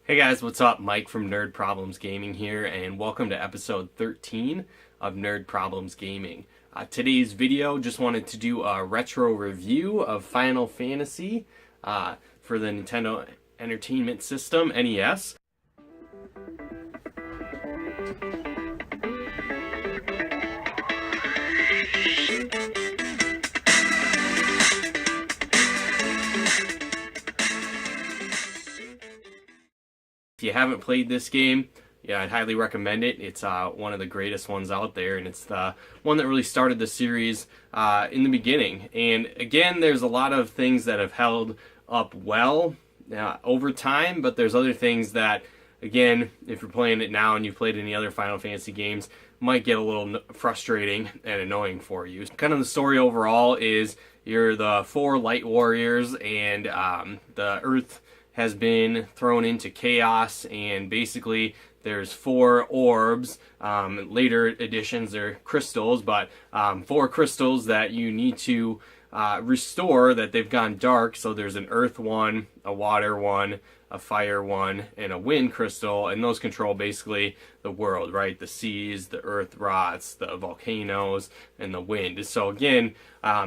Hey guys, what's up? Mike from Nerd Problems Gaming here, and welcome to episode 13 of Nerd Problems Gaming. Today's video, just wanted to do a retro review of Final Fantasy for the Nintendo Entertainment System, NES. If you haven't played this game, yeah, I'd highly recommend it. It's one of the greatest ones out there, and it's the one that really started the series in the beginning. And again, there's a lot of things that have held up well over time, but there's other things that, again, if you're playing it now and you've played any other Final Fantasy games, might get a little frustrating and annoying for you. Kind of the story overall is you're the four light warriors, and the Earth has been thrown into chaos, and basically there's four orbs. Later editions they're crystals, but four crystals that you need to restore, that they've gone dark. So there's an earth one, a water one, a fire one, and a wind crystal, and those control basically the world, right? The seas, the earth rots, the volcanoes, and the wind. So again,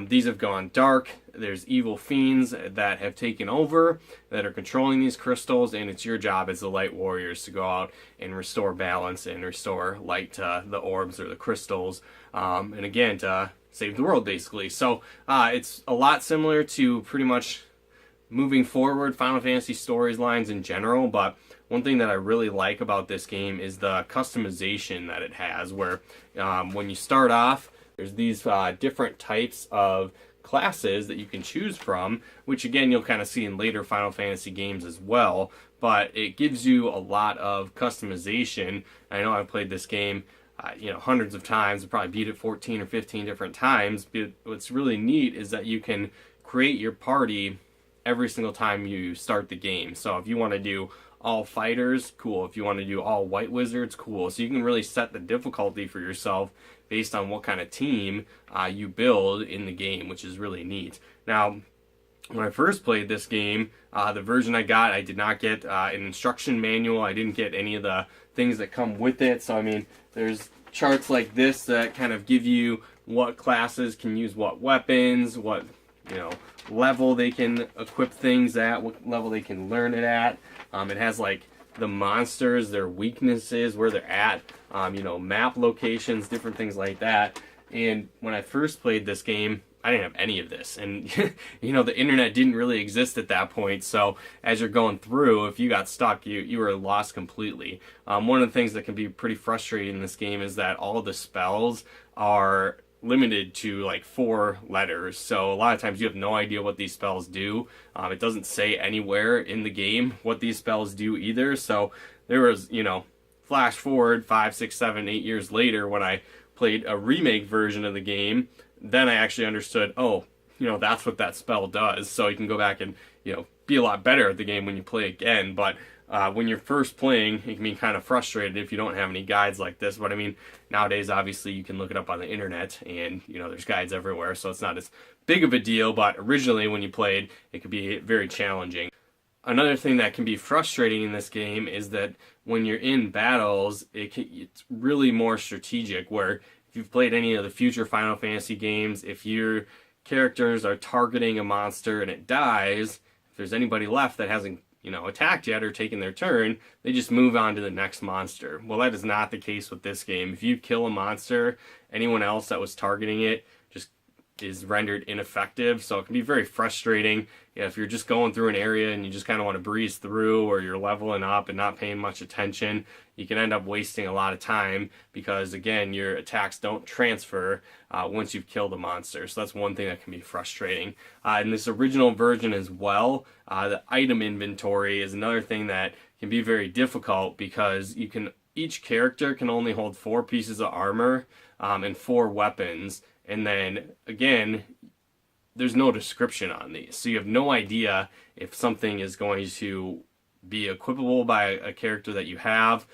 these have gone dark. There's evil fiends that have taken over, that are controlling these crystals, and it's your job as the light warriors to go out and restore balance and restore light to the orbs or the crystals, and again, to save the world basically. So it's a lot similar to pretty much moving forward Final Fantasy storylines in general, but one thing that I really like about this game is the customization that it has, where when you start off, there's these different types of classes that you can choose from, which again you'll kind of see in later Final Fantasy games as well, but it gives you a lot of customization. I know I've played this game hundreds of times. I probably beat it 14 or 15 different times, but what's really neat is that you can create your party every single time you start the game. So if you want to do all fighters, cool. If you want to do all white wizards, cool. So you can really set the difficulty for yourself based on what kind of team you build in the game, which is really neat. Now, when I first played this game, the version I got, I did not get an instruction manual. I didn't get any of the things that come with it. So I mean, there's charts like this that kind of give you what classes can use what weapons, what level they can equip things at, what level they can learn it at. It has like the monsters, their weaknesses, where they're at, map locations, different things like that. And when I first played this game, I didn't have any of this, and the internet didn't really exist at that point. So as you're going through, if you got stuck, you were lost completely. One of the things that can be pretty frustrating in this game is that all of the spells are limited to like 4 letters, so a lot of times you have no idea what these spells do. It doesn't say anywhere in the game what these spells do either. So there was, flash forward 5, 6, 7, 8 years later, when I played a remake version of the game, then I actually understood, that's what that spell does. So you can go back and be a lot better at the game when you play again. But when you're first playing, it can be kind of frustrated if you don't have any guides like this. But I mean, nowadays, obviously, you can look it up on the internet, and there's guides everywhere, so it's not as big of a deal. But originally, when you played, it could be very challenging. Another thing that can be frustrating in this game is that when you're in battles, it's really more strategic, where if you've played any of the future Final Fantasy games, if your characters are targeting a monster and it dies, if there's anybody left that hasn't attacked yet or taken their turn, they just move on to the next monster. Well, that is not the case with this game. If you kill a monster, anyone else that was targeting it just is rendered ineffective. So it can be very frustrating if you're just going through an area and you just kind of want to breeze through, or you're leveling up and not paying much attention. You can end up wasting a lot of time because, again, your attacks don't transfer once you've killed a monster. So that's one thing that can be frustrating. In this original version as well, the item inventory is another thing that can be very difficult, because each character can only hold 4 pieces of armor and 4 weapons. And then, again, there's no description on these. So you have no idea if something is going to be equipable by a character that you have.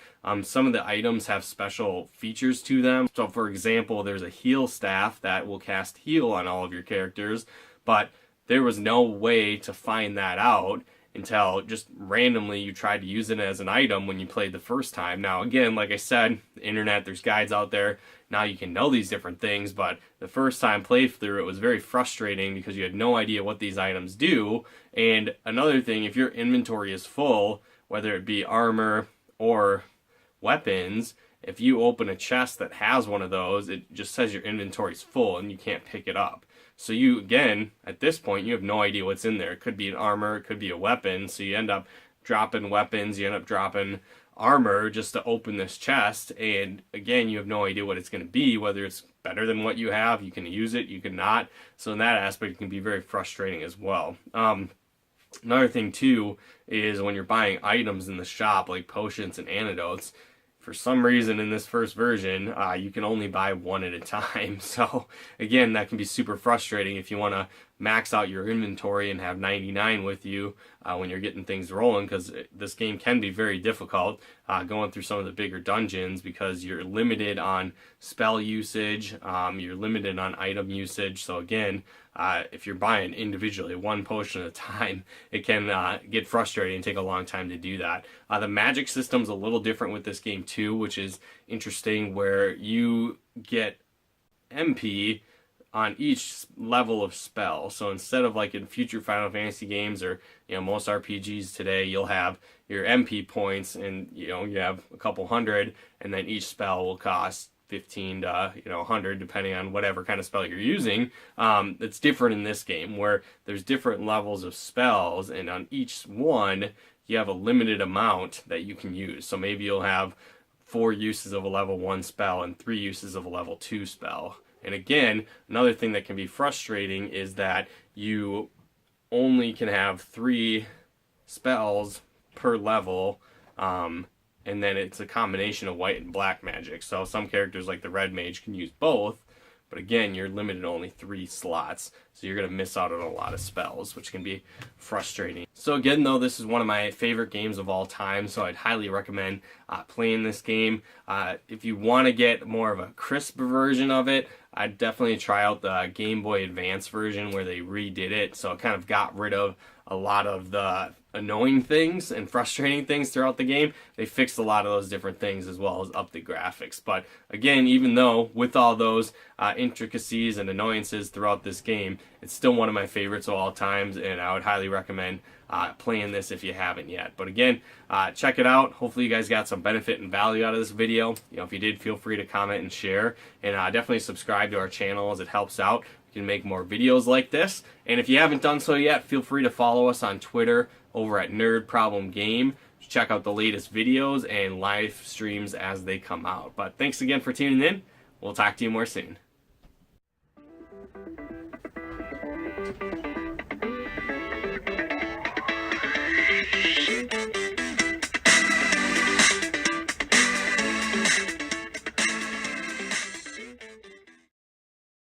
Some of the items have special features to them. So for example, there's a heal staff that will cast heal on all of your characters, but there was no way to find that out. until just randomly you tried to use it as an item when you played the first time. Now, again, like I said, the internet, there's guides out there. Now you can know these different things, but the first time playthrough, it was very frustrating because you had no idea what these items do. And another thing, if your inventory is full, whether it be armor or weapons, if you open a chest that has one of those, it just says your inventory's full and you can't pick it up. So you, again, at this point, you have no idea what's in there. It could be an armor, it could be a weapon, so you end up dropping weapons, you end up dropping armor just to open this chest, and again, you have no idea what it's going to be, whether it's better than what you have, you can use it, you can not. So in that aspect, it can be very frustrating as well. Another thing too is when you're buying items in the shop, like potions and antidotes, for some reason in this first version, you can only buy one at a time. So again, that can be super frustrating if you want to max out your inventory and have 99 with you when you're getting things rolling, because this game can be very difficult going through some of the bigger dungeons because you're limited on spell usage, you're limited on item usage. So again, if you're buying individually one potion at a time, it can get frustrating and take a long time to do that. The magic system's a little different with this game too, which is interesting, where you get MP on each level of spell. So instead of like in future Final Fantasy games or most RPGs today, you'll have your MP points and you have a couple hundred, and then each spell will cost 15 to 100 depending on whatever kind of spell you're using. It's different in this game where there's different levels of spells, and on each one you have a limited amount that you can use. So maybe you'll have 4 uses of a level 1 spell and 3 uses of a level 2 spell. And again, another thing that can be frustrating is that you only can have 3 spells per level, and then it's a combination of white and black magic. So some characters like the red mage can use both, but again, you're limited to only 3 slots, so you're going to miss out on a lot of spells, which can be frustrating. So again, though, this is one of my favorite games of all time, so I'd highly recommend playing this game. If you want to get more of a crisp version of it, I'd definitely try out the Game Boy Advance version where they redid it, so it kind of got rid of a lot of the annoying things and frustrating things throughout the game. They fixed a lot of those different things as well as up the graphics. But again, even though with all those intricacies and annoyances throughout this game, it's still one of my favorites of all times, and I would highly recommend playing this if you haven't yet. But again, check it out. Hopefully you guys got some benefit and value out of this video. If you did, feel free to comment and share, and definitely subscribe to our channel as it helps out. We can make more videos like this, and if you haven't done so yet, feel free to follow us on Twitter over at Nerd Problem Game. Check out the latest videos and live streams as they come out. But thanks again for tuning in. We'll talk to you more soon.